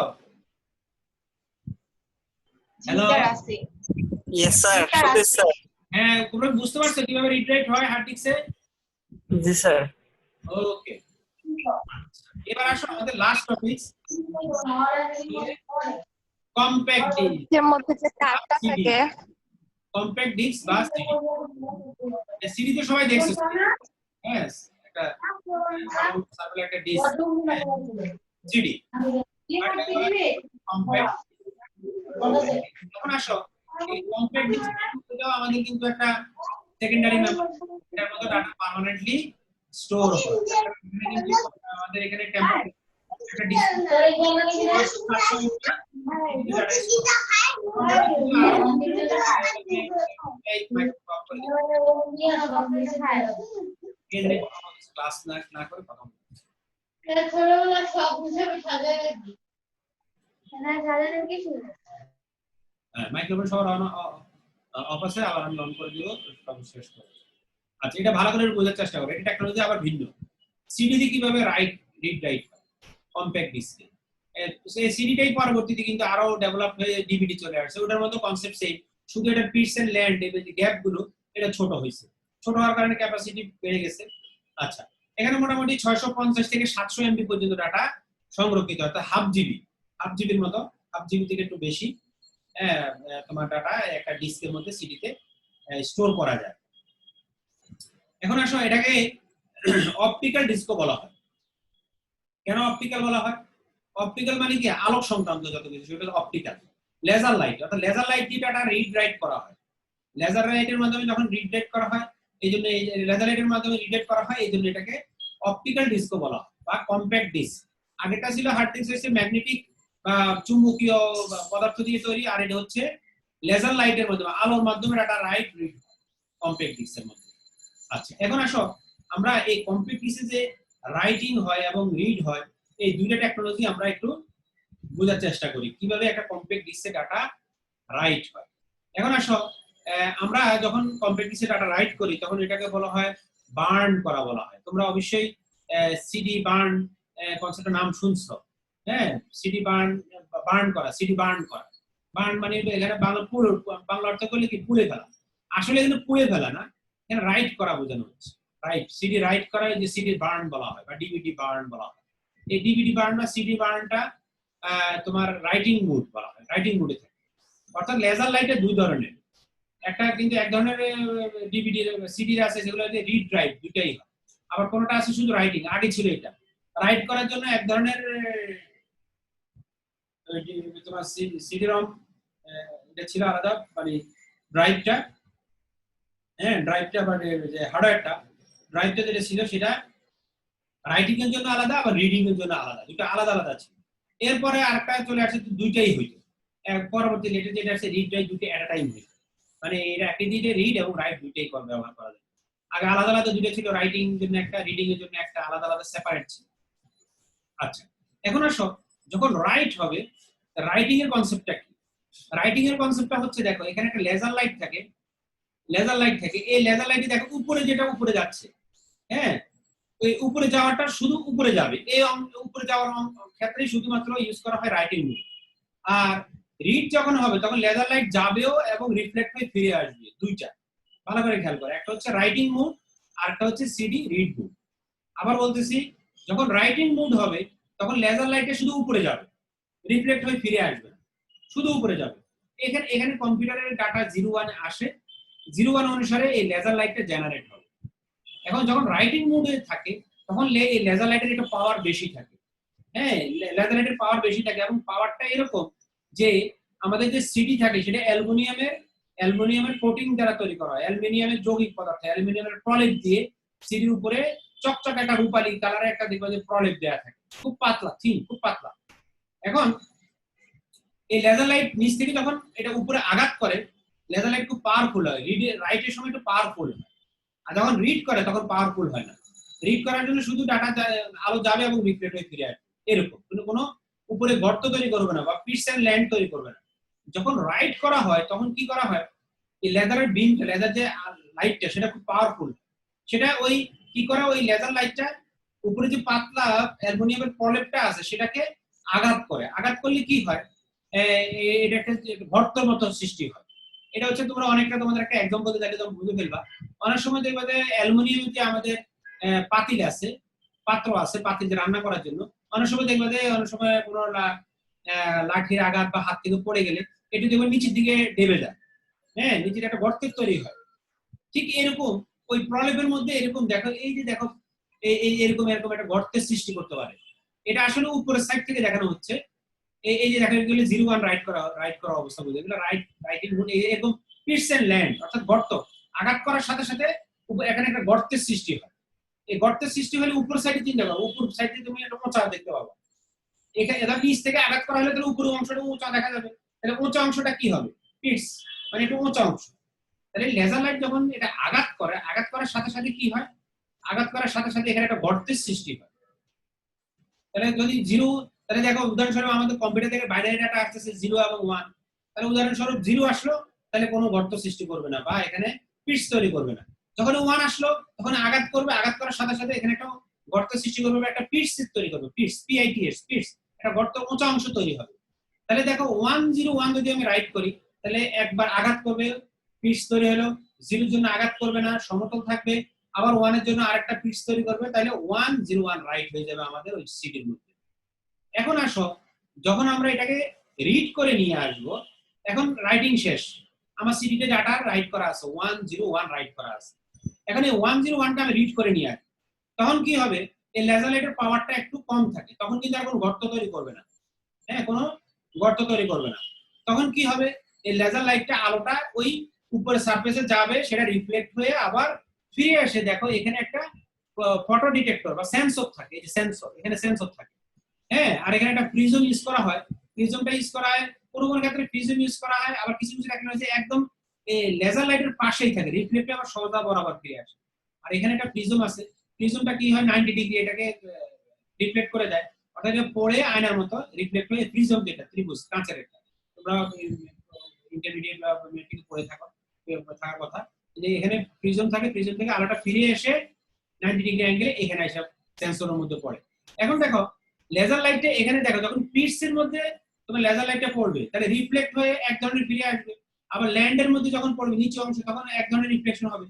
হ্যালো, यस सर শুনতেছি স্যার। হ্যাঁ তোমরা বুঝতে পারছো কিভাবে রিড রাইট হয় হার্ড ডিস্কে? জি স্যার। ওকে, এবার আসো আমাদের লাস্ট টপিক, কম্প্যাক্ট ডিস্ক। এর মধ্যে যে তারটা থাকে, কম্প্যাক্ট ডিস্ক বা সিডি। সিডি তো সবাই দেখছো, হ্যাঁ একটা সার্কুলার একটা ডিস্ক সিডি। কম্প্যাক্ট, এখন আসো এই কম্প্যাক্ট ডিস্কটাও আমাদের কিন্তু একটা সেকেন্ডারি মেমরি, এটার মধ্যে ডাটা পার্মানেন্টলি স্টোর হয়। আমাদের এখানে টেম্পোরারি একটা ডিস্ক ক্লাস না করে কথা মাইক্রোফোন সবার অফ আছে, আবার আমি অন করে দিব সব শেষ করে। আচ্ছা, এটা ভালো করে বোঝার চেষ্টা করো, এটা টেকনোলজি আবার ভিন্ন। সিডি দিয়ে কিভাবে রিড রাইট কম্প্যাক্ট ডিস্কে, এই সিডিটাই পরবর্তীতে কিন্তু আরো ডেভেলপ হয়ে ডিভিডি চলে আসছে। ওটার মতো কনসেপ্ট সেম, শুধু এটা পিটস এন্ড ল্যান্ড এর যে গ্যাপ গুলো এটা ছোট হয়েছে, ছোট হওয়ার কারণে ক্যাপাসিটি বেড়ে গেছে। আচ্ছা, এখানে মোটামুটি 650 থেকে 700 এমবি পর্যন্ত ডাটা সংরক্ষিত হয়, হাফ জিবির মতো, হাফ জিবি থেকে একটু বেশি তোমার ডাটা একটা ডিস্কের মধ্যে সিডিতে স্টোর করা যায়। এখন আসো এটাকে অপটিক্যাল ডিস্কও বলা হয়। কেন অপটিক্যাল বলা হয়? অপটিক্যাল মানে কি আলোক সংক্রান্ত যত কিছু সেটা অপটিক্যাল। লেজার লাইট, অর্থাৎ লেজার লাইট দিয়ে ডাটা রিড রাইট করা হয়। লেজার লাইটের মাধ্যমে যখন রিড রাইট করা হয়, এইজন্য এই লেজার লাইটের মাধ্যমে রিড রাইট করা হয়, এইজন্য এটাকে অপটিক্যাল ডিস্কও বলা হয় বা কম্প্যাক্ট ডিস্ক। আগেটা ছিল হার্ড ডিস্ক, হচ্ছে ম্যাগনেটিক বা চুম্বকীয় পদার্থ দিয়ে তৈরি, আর এটা হচ্ছে লেজার লাইটের মাধ্যমে, আলোর মাধ্যমে ডাটা রাইট রিড কম্প্যাক্ট ডিস্কের মধ্যে। আচ্ছা, এখন আসো আমরা এই কম্প্যাক্ট ডিস্কে যে রাইটিং হয় এবং রিড হয়, এই দুইটা টেকনোলজি আমরা একটু বোঝার চেষ্টা করি কিভাবে একটা কম্প্যাক্ট ডিস্কে ডাটা রাইট হয়। এখন আসো আমরা যখন কম্প্যাক্ট ডিস্কে ডাটা রাইট করি তখন এটাকে বলা হয় বার্ন করা বলা হয়। তোমরা অবশ্যই সিডি বার্ন কনসেপ্টের নাম শুনছো। হ্যাঁ, সিডি বার্ন করা, সিডি বার্ন করা। বার্ন মানে এখানে বাংলা অর্থ করলে কি পুড়ে ফেলা। আসলে এখানে পুড়ে ফেলা না, এখানে রাইট করা বোঝানো হচ্ছে। রাইট, সিডি রাইট করা, যে সিডি বার্ন বলা হয় বা ডিভিডি বার্ন বলা হয়। এই ডিভিডি বার্ন বা সিডি বার্নটা তোমার রাইটিং মুড বলা হয়, রাইটিং মুডে থাকে। অর্থাৎ লেজার লাইটে দুই ধরনের, একটা কিন্তু এক ধরনের ডিভিডি সিডি আছে যেগুলো রিড রাইট দুটাই হয়, আবার কোনটা আছে শুধু রাইটিং। আগে ছিল এটা রাইট করার জন্য এক ধরনের তোমার সিডি রম, এটা ছিল আলাদা, মানে ড্রাইভটা, হ্যাঁ ড্রাইভটা মানে যে হার্ডওয়্যারটা, ড্রাইভটা যেটা ছিল সেটা রাইটিং এর জন্য আলাদা, আবার রিডিং এর জন্য আলাদা, দুটো আলাদা আলাদা ছিল। এরপরে আরেকটা চলে আসছে, দুইটাই হইতো। পরবর্তী লেটে যেটা আছে রিড রাইট দুটো এট আ টাইম হইতো, মানে এটা একই দিকে রিড এবং রাইট দুইটাই ব্যবহার করা যায়। আগে আলাদা আলাদা দুটো ছিল, রাইটিং এর জন্য একটা, রিডিং এর জন্য একটা, আলাদা আলাদা সেপারেট ছিল। আচ্ছা, এখন আসো যখন রাইট হবে, রাইটিং এর কনসেপ্টটা কি? রাইটিং এর কনসেপ্টটা হচ্ছে, দেখো এখানে একটা লেজার লাইট থাকে, লেজার লাইট থাকে। এই লেজার লাইটে দেখো উপরে যেটা উপরে যাচ্ছে, হ্যাঁ ওই উপরে যাওয়াটা শুধু উপরে যাবে, এই উপরে যাওয়ার ক্ষেত্রে শুধুমাত্র ইউজ করা হয় রাইটিং মুড। আর রিড যখন হবে তখন লেজার লাইট যাবেও এবং রিফ্লেক্ট হয়ে ফিরে আসবে, দুইটা ভালো করে খেয়াল করে। একটা হচ্ছে রাইটিং মুড আর একটা হচ্ছে সিডি রিড মুড। আবার বলতেছি, যখন রাইটিং মুড হবে তখন লেজার লাইটে শুধু উপরে যাবে, রিফ্লেক্ট হয়ে ফিরে আসবে, শুধু উপরে যাবে। এখানে কম্পিউটারের ডাটা 01 আসে, 01 অনুসারে এই লেজার লাইটটা জেনারেট হবে। এখন যখন রাইটিং মোডে থাকে তখন এই লেজার লাইটের একটু পাওয়ার বেশি থাকে, হ্যাঁ লেজার লাইটের পাওয়ার বেশি থাকে, এবং পাওয়ারটা এরকম যে আমাদের যে সিডি থাকে সেটা অ্যালুমিনিয়ামের কোটিং দ্বারা তৈরি করা হয়, অ্যালুমিনিয়ামের যৌগিক পদার্থ, অ্যালুমিনিয়ামের প্রলেপ দিয়ে সিডির উপরে চকচক একটা রূপালী কালারের একটা দেখবে যে প্রলেপ দেওয়া থাকে, খুব পাতলা, থিন, খুব পাতলা। এখন এই লেজার লাইট নিচ থেকে যখন এটা উপরে আঘাত করে, লেজার লাইট খুব পাওয়ারফুল হয়, রাইটের সময় একটু পাওয়ারফুল হয়, আর যখন রিড করে তখন পাওয়ারফুল হয় না। রিড করার জন্য শুধু ডাটা আলো যাবে এবং রিফ্লেক্ট হয়ে ফিরে আসবে, এরকম কোনো উপরে গর্ত তৈরি করবে না বা পিটস এন্ড ল্যান্ড তৈরি করবে না। যখন রাইট করা হয় তখন কি করা হয়, এই লেজারের বিমটা, লেজার যে লাইটটা সেটা খুব পাওয়ারফুল, সেটা ওই কি করে ওই লেজার লাইটটা উপরে যে পাতলা অ্যালুমিনিয়ামের প্রলেপটা আছে সেটাকে আঘাত করে। আঘাত করলে কি হয়, এটা একটা গর্তের মতো সৃষ্টি হয়। এটা হচ্ছে তোমরা অনেকটা তোমাদের একটা এক্সাম্পল দিলে তোমরা বুঝে ফেলবা। অনেক সময় দেখবে যে অ্যালুমিনিয়াম যে আমাদের পাতিল আছে, পাত্র আছে, পাতিল যে রান্না করার জন্য, অনেক সময় দেখবে যে অনেক সময় কোনো লাঠির আঘাত বা হাত থেকে পড়ে গেলে একটু দেখবে নিচের দিকে ডেবে যায়, হ্যাঁ নিচের একটা গর্তের তৈরি হয়। ঠিক এরকম ওই প্রলেপের মধ্যে এরকম দেখো, এই যে দেখো এরকম একটা গর্তের সৃষ্টি করতে পারে। এটা আসলে উপরের সাইড থেকে দেখানো হচ্ছে। এই যে দেখো এগুলো 01 রাইট করা অবস্থা বুঝে, এগুলো রাইটিং মুড। এরকম পিটস এন্ড ল্যান্ড অর্থাৎ গর্ত, আঘাত করার সাথে সাথে এখানে একটা গর্তের সৃষ্টি হয়। এই গর্তের সৃষ্টি হলে উপর সাইডে চিন্তা করো, উপর সাইডে তুমি একটা উঁচা দেখতে পাবো। এখানে এটা নিচ থেকে আঘাত করা হলে তাহলে উপরের অংশটা উঁচা দেখা যাবে, তাহলে উঁচা অংশটা কি হবে, পিটস, মানে একটু উঁচা অংশ। তাহলে লেজার লাইট যখন এটা আঘাত করে, আঘাত করার সাথে সাথে কি হয়, আঘাত করার সাথে সাথে এখানে একটা গর্তের সৃষ্টি হয়। তাহলে যদি 0, তাহলে দেখো উদাহরণস্বরূপ আমাদের কম্পিউটার থেকে বাইনারি ডাটা আসতেছে 0 এবং 1, তাহলে উদাহরণস্বরূপ 0 আসলো তাহলে কোনো গর্ত সৃষ্টি করবে না বা এখানে পিটস তৈরি করবে না। যখন 1 আসলো তখন আঘাত করবে, আঘাত করার সাথে সাথে এখানে একটা গর্ত সৃষ্টি করবে, একটা পিটস তৈরি করবে, পিটস, পিআইটিএস, পিটস, একটা গর্ত উঁচা অংশ তৈরি হবে। তাহলে দেখো 101 যদি আমি রাইট করি তাহলে একবার আঘাত করবে, পিটস তৈরি হলো, 0 এর জন্য আঘাত করবে না, সমতল থাকবে, আবার 1 এর জন্য আরেকটা পিটস তৈরি করবে, তাহলে 101 রাইট হয়ে যাবে আমাদের ওই সিডির মধ্যে। এখন আসো যখন আমরা এটাকে রিড করে নিয়ে আসবো, এখন রাইটিং শেষ, আমার সিডিতে ডাটা রাইট করা আছে, 101 রাইট করা আছে। এখন এই 101টা আমি রিড করে নিয়ে আসি, তখন কি হবে, এই লেজার লাইটের পাওয়ারটা একটু কম থাকে, তখন কিন্তু আর কোনো গর্ত তৈরি করবে না, হ্যাঁ কোনো গর্ত তৈরি করবে না। তখন কি হবে, এই লেজার লাইটটা আলোটা ওই উপরে সারফেসে যাবে, সেটা রিফ্লেক্ট হয়ে আবার ফিরে এসে দেখো এখানে একটা ফটো ডিটেক্টর বা সেন্সর থাকে, এই যে সেন্সর, এখানে সেন্সর থাকে, হ্যাঁ। আর এখানে একটা প্রিজম ইউজ করা হয়, প্রিজমটা ইউজ করা হয় কোনো কোনো ক্ষেত্রে প্রিজম ইউজ করা হয়, আবার কিছু কিছু দেখানো হয়েছে একদম লেজার লাইটের পাশেই থাকে, রিফ্লেক্টে আবার সোজা বরাবর ফিরে আসে। আর এখানে একটা প্রিজম আছে, প্রিজমটা কি হয় 90 ডিগ্রি এটাকে রিফ্লেক্ট করে দেয়, অর্থাৎ এটা পড়ে আয়নার মতো রিফ্লেক্ট হয়ে প্রিজম, যেটা ত্রিভুজ কাঁচের একটা, তোমরা ইন্টারমিডিয়েট বা মেট্রিক পড়ে থাকার কথা, যে এখানে প্রিজম থাকে, প্রিজম থেকে আলোটা ফিরে এসে 90 ডিগ্রি অ্যাঙ্গেলে এখানে এসে সেন্সরের মধ্যে পড়ে। এখন দেখো লেজার লাইটে এখানে দেখো যখন পিটসের মধ্যে তোমার লেজার লাইটটা পড়বে তাহলে রিফ্লেক্ট হয়ে এক ধরনের ফিরে আসবে, আবার ল্যান্ডের মধ্যে যখন পড়বে নিচে অংশ তখন এক ধরনের রিফ্লেকশন হবে।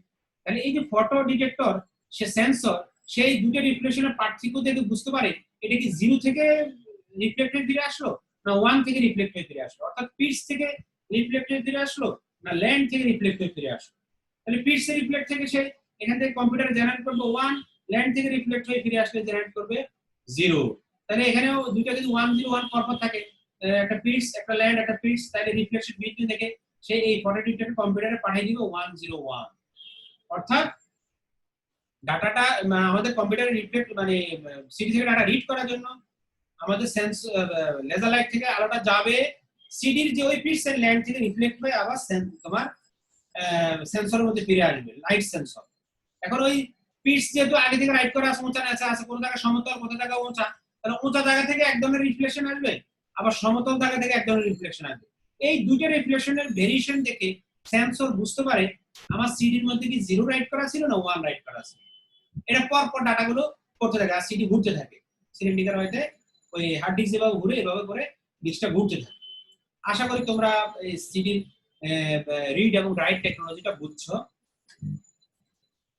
তাহলে এই যে ফটো ডিটেক্টর সে সেন্সর সেই দুটো রিফ্লেকশনের পার্থক্য থেকে বুঝতে পারে এটা কি 0 থেকে রিফ্লেক্ট হয়ে ফিরে আসলো না 1 থেকে রিফ্লেক্ট হয়ে ফিরে আসলো, অর্থাৎ পিটস থেকে রিফ্লেক্ট হয়ে ফিরে আসলো না ল্যান্ড থেকে রিফ্লেক্ট হয়ে ফিরে আসলো। তাহলে পিটস এর রিফ্লেক্ট থেকে সে এখান থেকে কম্পিউটারে জেনারেট করবে 1, ল্যান্ড থেকে রিফ্লেক্ট হয়ে ফিরে আসলে জেনারেট করবে 0। তাহলে এখানেও দুইটা যদি 1 0 1 পরপর থাকে, একটা পিটস একটা ল্যান্ড একটা পিটস, তাহলে রিফ্লেকশন বিটুইন থেকে সেই এই ফটো ডিটেক্টর কম্পিউটারে পাঠিয়ে দিবে 101। অর্থাৎ ডাটাটা আমাদের কম্পিউটারে রিফ্লেক্ট মানে সিডি থেকে ডাটা রিড করার জন্য আমাদের লেজার লাইট থেকে আলোটা যাবে সিডির যে ওই পিটস এর ল্যান্ড থেকে রিফ্লেক্ট হয়ে আবার তোমার সেন্সরের মধ্যে ফিরে আসবে, লাইট সেন্সর। এখন ওই পিটস যেহেতু আগে থেকে রাইট করা আছে, উঁচা নিচে আছে, কোন জায়গা সমতল কোন জায়গা উঁচা, তাহলে উঁচা জায়গা থেকে এক ধরনের রিফ্লেকশন আসবে, আবার সমতল জায়গা থেকে এক ধরনের রিফ্লেকশন আসবে। এই দুটো রিফ্লেকশনের ভেরিয়েশন দেখে সেন্সর বুঝতে পারে আমার সিডির মধ্যে কি 0 রাইট করা ছিল না 1 রাইট করা ছিল। এটা পর ডাটাগুলো করতে থাকে আর সিডি ঘুরতে থাকে, সিলিন্ডার হইতে ওই হার্ড ডিস্ক যেভাবে ঘুরে এভাবে করে ডিস্কটা ঘুরতে থাকে। আশা করি তোমরা এই সিডির রিড এবং রাইট টেকনোলজিটা বুঝছো।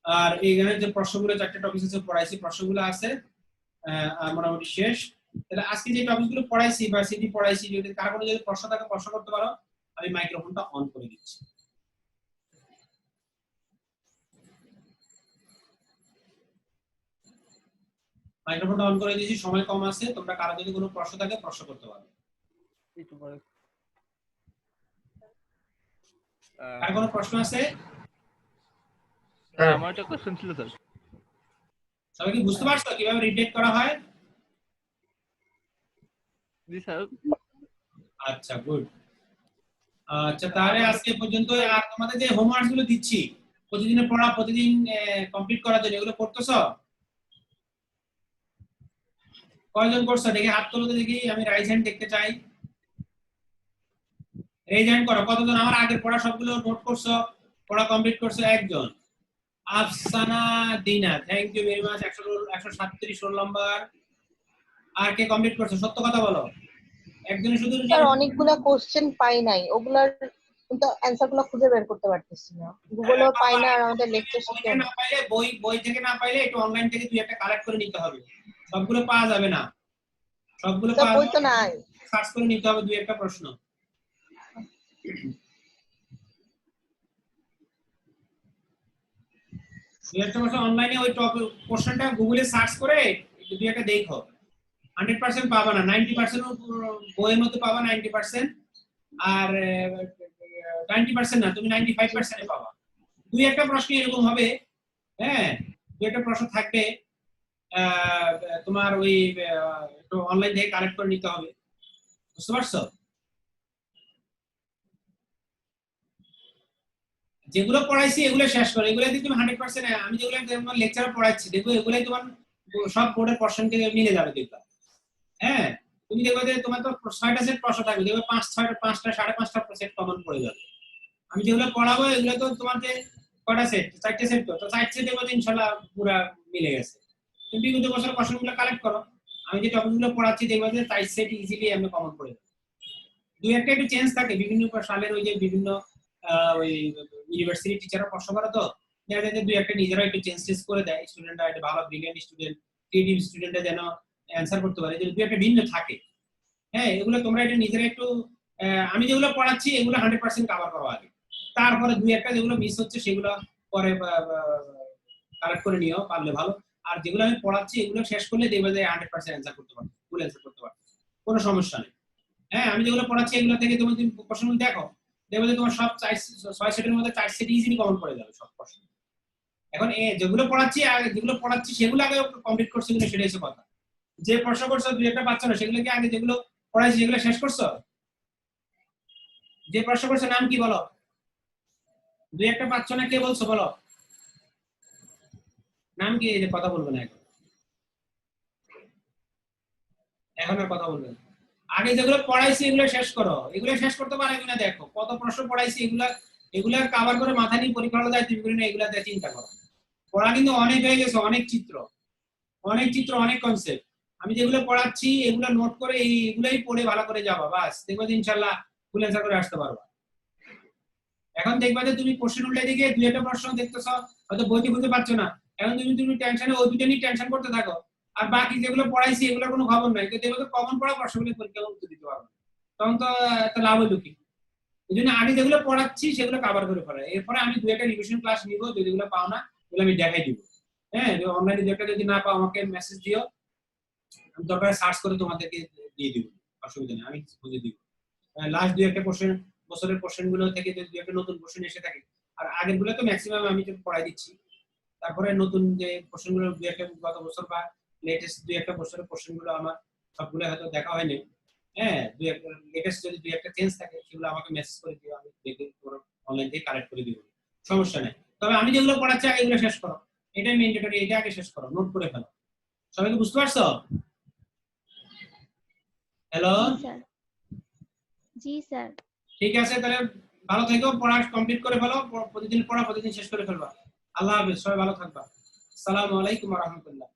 আর এইখানে যে প্রশ্নগুলো 4টা টপিক আছে পড়াইছি, প্রশ্নগুলো আছে মোটামুটি শেষ। তাহলে আজকে যে টপিকগুলো পড়াইছি বা সিডি পড়াইছি, যদি কারো কোনো যদি প্রশ্ন থাকে প্রশ্ন করতে পারো, আমি মাইক্রোফোনটা অন করে দিচ্ছি। মাইক্রোফোনটা অন করে দিয়েছি, সময় কম আছে, তোমরা কারো যদি কোনো প্রশ্ন থাকে প্রশ্ন করতে পারো। আর কোনো প্রশ্ন আছে? আমার একটা কোশ্চেন ছিল স্যার। সবাই কি বুঝতে পারছো কিভাবে রিডেক্ট করা হয়? জি স্যার। আচ্ছা গুড। আচ্ছা তাহলে আজকে পর্যন্ত। আর তোমাদের যে হোমওয়ার্ক গুলো দিচ্ছি প্রতিদিনের পড়া প্রতিদিন কমপ্লিট করার জন্য, এগুলো করতেছো? কয়জন করছো দেখি হাত তোলো দেখি, আমি রাইজ হ্যান্ড দেখতে চাই। রেজ হ্যান্ড করো। কতজন আমার আগের পড়া সবগুলো নোট করছো, পড়া কমপ্লিট করছো? একজন। Afsana Dina, thank you very much. 137 roll number. আর কে কমপ্লিট করছো? সত্য কথা বলো। একজনই শুধু। স্যার অনেকগুলা কোশ্চেন পাই নাই, ওগুলার কিন্তু অ্যানসার গুলো খুঁজে বের করতে পারতেছি না, গুগলেও পাই না আর আমাদের লেকচার শিখতে না পাইলে বই থেকে না পাইলে একটু অনলাইন থেকে দুই একটা কালেক্ট করে নিতে হবে, সবগুলো পাওয়া যাবে না, সবগুলো পাওয়া বই তো নাই, সার্চ করে নিতে হবে দুই একটা প্রশ্ন। দুই একটা প্রশ্ন অনলাইনে ওই টপ কোশ্চেনটা গুগলে সার্চ করে দুই একটা দেখো। 100% পাবা না, 90% বইয়ের মধ্যে পাবা 90%, আর 90% না, তুমি 95% পাবা। দুই একটা প্রশ্ন এরকম হবে, হ্যাঁ দুই একটা প্রশ্ন থাকবে তোমার ওই একটু অনলাইন থেকে কালেক্ট করে নিতে হবে, বুঝতে পারছো? যেগুলো পড়াইছি এগুলো শেষ করো, এগুলো দিয়ে তুমি 100%, আমি যেগুলো তোমার লেকচারে পড়াচ্ছি দেখো এগুলাই তোমার সব বোর্ডের প্রশ্ন থেকে মিলে যাবে দেখবা। হ্যাঁ তুমি দেখবে যে তোমার তো 6টা সেট প্রশ্ন থাকবে, দেখবে 5টা 5.5টা সেট কমন পড়ে যাবে। আমি যেগুলো পড়াবো এগুলো তো তোমার যে কয়টা সেট, 4টে সেট, তো 4 সেট দেখবে ইনশাআল্লাহ পুরো মিলে গেছে। তুমি বিগত বছর প্রশ্নগুলো কালেক্ট করো, আমি যে টপিকগুলো পড়াচ্ছি দেখবে যে 4 সেট ইজিলি আমরা কমন পড়ে যাবে। দুই একটা একটু চেঞ্জ থাকে বিভিন্ন সালের, ওই যে বিভিন্ন ওই ইউনিভার্সিটি টিচাররা প্রশ্ন করে, তো দেখা যায় যে দুই একটা নিজেরা একটু চেঞ্জ করে দেয়, স্টুডেন্টরা একটা ভালো ব্রিলিয়ান্ট স্টুডেন্ট ক্রিয়েটিভ স্টুডেন্টরা যেন অ্যানসার করতে পারে, যে দুই একটা ভিন্ন থাকে। হ্যাঁ এগুলো তোমরা এটা নিজেরা একটু আমি যেগুলো পড়াচ্ছি এগুলো 100% কভার করো আগে, তারপরে দুই একটা যেগুলো মিস হচ্ছে সেগুলো পরে কালেক্ট করে নিও পারলে ভালো। আর যেগুলো আমি পড়াচ্ছি এগুলো শেষ করলে দেখবে যে 100% অ্যানসার করতে পারবে, ফুল অ্যানসার করতে পারবে, কোনো সমস্যা নেই। হ্যাঁ আমি যেগুলো পড়াচ্ছি এগুলো থেকে তুমি প্রশ্নগুলো দেখো, দেখবে যে তোমার সব 6 সেটের মধ্যে 4 সেট ইজিলি কমন পড়ে যাবে সব প্রশ্ন। এখন যেগুলো পড়াচ্ছি সেগুলো আগে কমপ্লিট করছি কিনা সেটাই হচ্ছে কথা। যে প্রশ্ন করছো দুই একটা পাচ্ছ না, সেগুলো কি আগে যেগুলো পড়াইছি সেগুলো শেষ করছো? যে প্রশ্ন করছে নাম কি বলো? দুই একটা পাচ্ছ না, কে বলছো বলো? নাম কি? এই যে কথা বলবে না এখন আর কথা বলবে না। আগে যেগুলো পড়াইছি এগুলো শেষ করো, এগুলো শেষ করতে পারো কিনা দেখো, কত প্রশ্ন পড়াইছি এগুলা কভার করে মাথা নিয়ে পরীক্ষা হলে যায় তুমি না, এগুলা দিয়ে চিন্তা করো। পড়া কিন্তু অনেক হয়ে গেছে, অনেক চিত্র, অনেক কনসেপ্ট। আমি যেগুলো পড়াচ্ছি এগুলো নোট করে এইগুলাই পড়ে ভালো করে যাবা, বাস দেখবে যে ইনশাআল্লাহ ফুল অ্যান্সার করে আসতে পারবা। এখন দেখবা যে তুমি কোশ্চেন উল্টে দিকে দুই একটা প্রশ্ন দেখতেছ, হয়তো বইতে বুঝতে পারছো না, এখন তুমি টেনশনে ওই দুটো নিয়ে টেনশন করতে থাকো, আর বাকি যেগুলো পড়াইছি এগুলোর কোনো খবর নাই, তো দেখবে তো কমন পড়া প্রশ্নগুলো পরীক্ষা উত্তর দিতে পারবে, তখন তো একটা লাভ হলো কি। এই জন্য আগে যেগুলো পড়াচ্ছি সেগুলো কভার করে পড়া, এরপরে আমি দুই একটা রিভিশন ক্লাস নিব, যদি এগুলো পাও না এগুলো আমি দেখাই দিব। হ্যাঁ, অনলাইনে দুই একটা যদি না পাও আমাকে মেসেজ দিও, আমি দরকার সার্চ করে তোমাদেরকে দিয়ে দিব, অসুবিধা নেই, আমি খুঁজে দিব। লাস্ট দুই একটা কোশ্চেন, বছরের কোশ্চেন গুলো থেকে যদি দুই একটা নতুন কোশ্চেন এসে থাকে, আর আগের গুলো তো ম্যাক্সিমাম আমি তো পড়াই দিচ্ছি, তারপরে নতুন যে কোশ্চেন গুলো দুই একটা গত বছর বা লেটেস্ট দুই একটা বছরের কোশ্চেন গুলো আমার সবগুলো হয়তো দেখা হয়নি। হ্যাঁ, দুই একটা লেটেস্ট যদি দুই একটা চেঞ্জ থাকে সেগুলো আমাকে মেসেজ করে দিও, আমি দেখে অনলাইন থেকে কালেক্ট করে দিব, সমস্যা নেই। তবে আমি যেগুলো পড়াচ্ছি আগে এগুলো শেষ করো, এটাই ম্যান্ডেটরি, এটা আগে শেষ করো, নোট করে ফেলো। সবাই কি বুঝতে পারছো? হ্যালো, জি স্যার। ঠিক আছে, তাহলে ভালো থেকো, পড়া কমপ্লিট করে ফেলো, প্রতিদিন পড়া প্রতিদিন শেষ করে ফেলবা। আল্লাহ হাফেজ, সবাই ভালো থাকবা। আসসালামু আলাইকুম ওয়া রাহমাতুল্লাহ।